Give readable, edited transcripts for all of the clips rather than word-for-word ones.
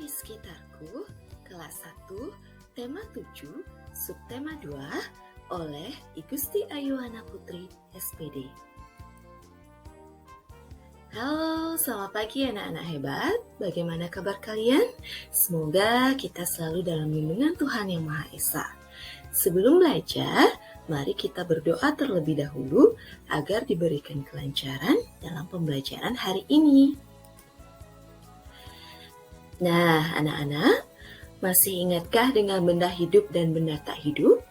di sekitarku, kelas 1, tema 7, subtema 2, oleh Igusti Ayuwana Putri, SPD. Halo, selamat pagi anak-anak hebat. Bagaimana kabar kalian? Semoga kita selalu dalam lindungan Tuhan Yang Maha Esa. Sebelum belajar, mari kita berdoa terlebih dahulu agar diberikan kelancaran dalam pembelajaran hari ini. Nah, anak-anak, masih ingatkah dengan benda hidup dan benda tak hidup?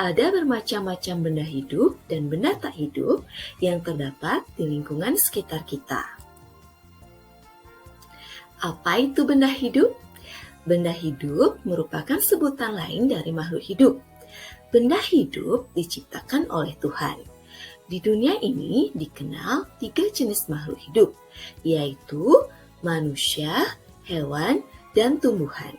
Ada bermacam-macam benda hidup dan benda tak hidup yang terdapat di lingkungan sekitar kita. Apa itu benda hidup? Benda hidup merupakan sebutan lain dari makhluk hidup. Benda hidup diciptakan oleh Tuhan. Di dunia ini dikenal 3 jenis makhluk hidup, yaitu manusia, hewan, dan tumbuhan.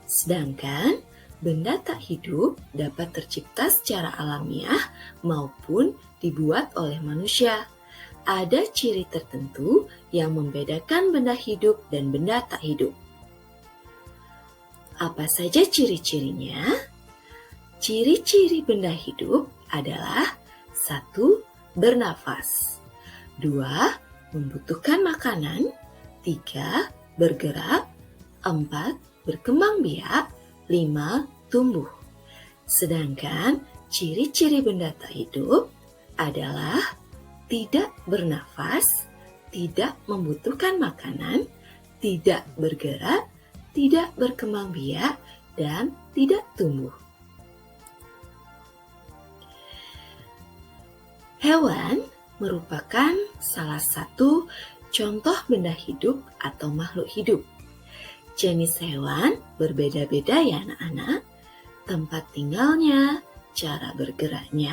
Sedangkan benda tak hidup dapat tercipta secara alamiah maupun dibuat oleh manusia. Ada ciri tertentu yang membedakan benda hidup dan benda tak hidup. Apa saja ciri-cirinya? Ciri-ciri benda hidup adalah 1. Bernafas, 2. Membutuhkan makanan, 3. Bergerak, 4. Berkembang biak, 5. Tumbuh. Sedangkan ciri-ciri benda tak hidup adalah tidak bernafas, tidak membutuhkan makanan, tidak bergerak, tidak berkembang biak, dan tidak tumbuh. Hewan merupakan salah satu contoh benda hidup atau makhluk hidup. Jenis hewan berbeda-beda ya anak-anak, tempat tinggalnya, cara bergeraknya,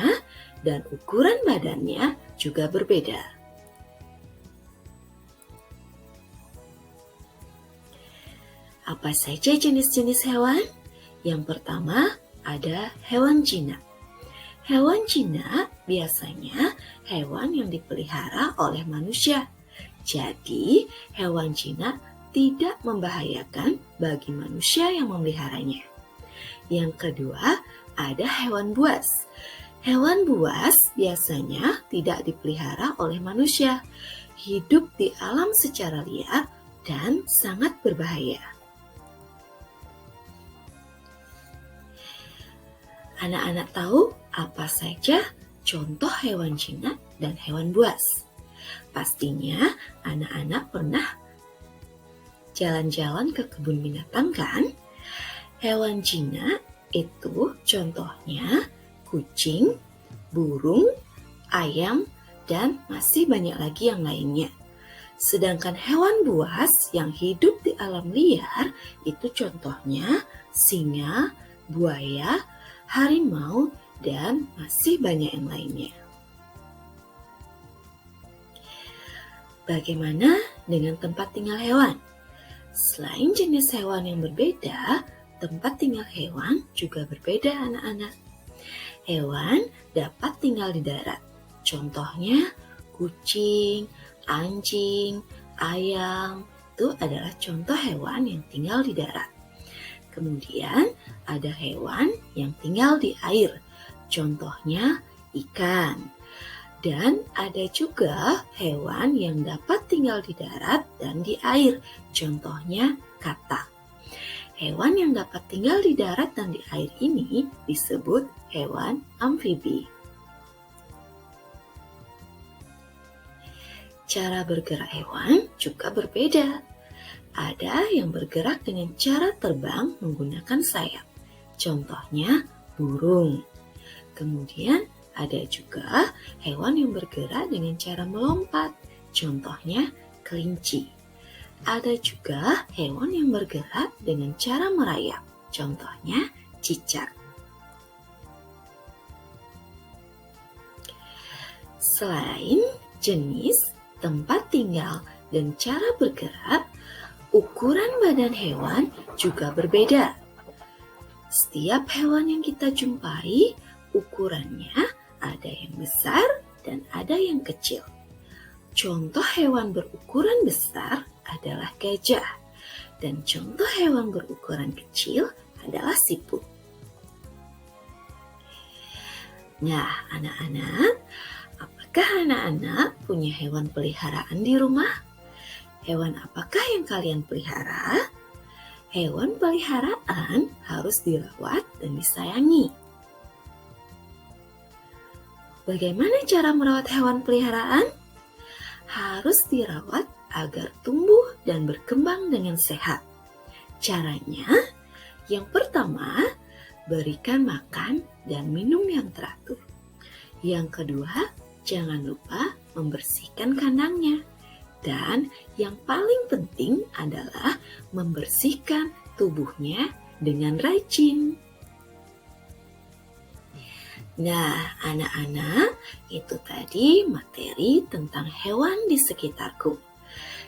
dan ukuran badannya juga berbeda. Apa saja jenis-jenis hewan? Yang pertama ada hewan jinak. Hewan jinak biasanya hewan yang dipelihara oleh manusia. Jadi, hewan jinak tidak membahayakan bagi manusia yang memeliharanya. Yang kedua, ada hewan buas. Hewan buas biasanya tidak dipelihara oleh manusia, hidup di alam secara liar dan sangat berbahaya. Anak-anak tahu apa saja contoh hewan jinak dan hewan buas? Pastinya anak-anak pernah jalan-jalan ke kebun binatang kan? Hewan jinak itu contohnya kucing, burung, ayam, dan masih banyak lagi yang lainnya. Sedangkan hewan buas yang hidup di alam liar itu contohnya singa, buaya, harimau, dan masih banyak yang lainnya. Bagaimana dengan tempat tinggal hewan? Selain jenis hewan yang berbeda, tempat tinggal hewan juga berbeda anak-anak. Hewan dapat tinggal di darat. Contohnya kucing, anjing, ayam, itu adalah contoh hewan yang tinggal di darat. Kemudian ada hewan yang tinggal di air. Contohnya ikan. Dan ada juga hewan yang dapat tinggal di darat dan di air, contohnya katak. Hewan yang dapat tinggal di darat dan di air ini disebut hewan amfibi. Cara bergerak hewan juga berbeda. Ada yang bergerak dengan cara terbang menggunakan sayap, contohnya burung. Kemudian ada juga hewan yang bergerak dengan cara melompat, contohnya kelinci. Ada juga hewan yang bergerak dengan cara merayap, contohnya cicak. Selain jenis, tempat tinggal, dan cara bergerak, ukuran badan hewan juga berbeda. Setiap hewan yang kita jumpai, ukurannya ada yang besar dan ada yang kecil. Contoh hewan berukuran besar adalah gajah, dan contoh hewan berukuran kecil adalah siput. Nah, anak-anak, apakah anak-anak punya hewan peliharaan di rumah? Hewan apakah yang kalian pelihara? Hewan peliharaan harus dirawat dan disayangi. Bagaimana cara merawat hewan peliharaan? Harus dirawat agar tumbuh dan berkembang dengan sehat. Caranya, yang pertama, berikan makan dan minum yang teratur. Yang kedua, jangan lupa membersihkan kandangnya. Dan yang paling penting adalah membersihkan tubuhnya dengan rajin. Nah, anak-anak, itu tadi materi tentang hewan di sekitarku.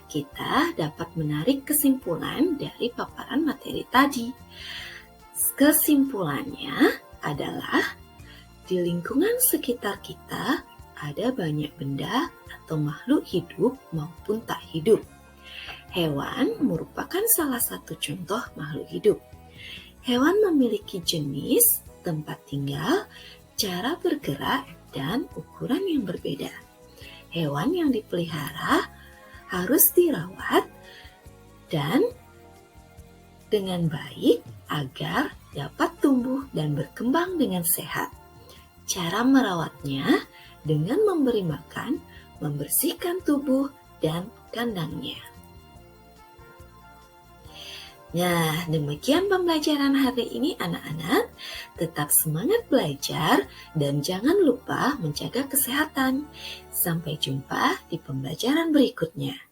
Kita dapat menarik kesimpulan dari paparan materi tadi. Kesimpulannya adalah di lingkungan sekitar kita ada banyak benda atau makhluk hidup maupun tak hidup. Hewan merupakan salah satu contoh makhluk hidup. Hewan memiliki jenis, tempat tinggal, cara bergerak, dan ukuran yang berbeda. Hewan yang dipelihara harus dirawat dan dengan baik agar dapat tumbuh dan berkembang dengan sehat. Cara merawatnya dengan memberi makan, membersihkan tubuh dan kandangnya. Nah, demikian pembelajaran hari ini anak-anak. Tetap semangat belajar dan jangan lupa menjaga kesehatan. Sampai jumpa di pembelajaran berikutnya.